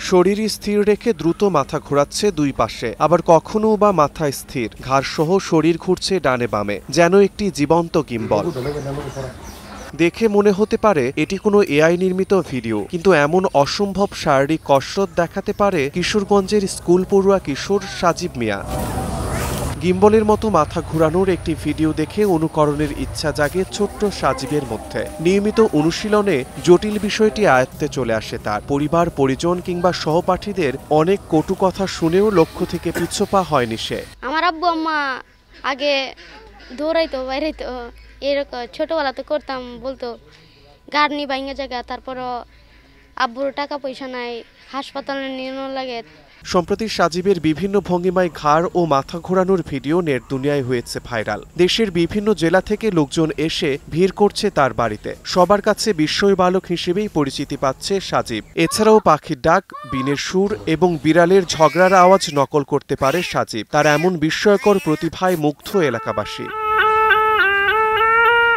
শরীর স্থির রেখে দ্রুত মাথা ঘোরাচ্ছে দুই পাশে, আবার কখনো বা মাথা স্থির, ঘাড়সহ শরীর ঘুরছে ডানে বামে, যেন একটি জীবন্ত গিম্বল। দেখে মনে হতে পারে এটি কোনো এআই নির্মিত ভিডিও, কিন্তু এমন অসম্ভব শারীরিক কসরত দেখাতে পারে কিশোরগঞ্জের স্কুল পড়ুয়া কিশোর সাজিব মিয়া। গিম্বলের মতো মাথা ঘুরানোর একটি ভিডিও দেখে অনুকরণের ইচ্ছা জাগে ছোট্ট সাজিবের মধ্যে। নিয়মিত অনুশীলনে জটিল বিষয়টি আয়ত্তে চলে আসে তার। পরিবার, পরিজন কিংবা সহপাঠীদের অনেক কটু কথা শুনেও লক্ষ্য থেকে পিছপা হয়নি সে। আমার আব্বু আম্মা আগে দৌড়াইতো বাইরাইতো, এরকম ছোটবেলাতে করতাম, বলতো গার্নি ভাঙা জায়গা, তারপরও আব্বুর টাকা পয়সা নাই, হাসপাতালে নিয়ে লাগে। সম্প্রতি সাজিবের বিভিন্ন ভঙ্গিমায় ঘাড় ও মাথা ঘোরানোর ভিডিও নেট দুনিয়ায় হয়েছে ভাইরাল। দেশের বিভিন্ন জেলা থেকে লোকজন এসে ভিড় করছে তার বাড়িতে। সবার কাছে বিস্ময় বালক হিসেবেই পরিচিতি পাচ্ছে সাজিব। এছাড়াও পাখির ডাক, বিনের সুর এবং বিড়ালের ঝগড়ার আওয়াজ নকল করতে পারে সাজিব। তার এমন বিস্ময়কর প্রতিভায় মুগ্ধ এলাকাবাসী।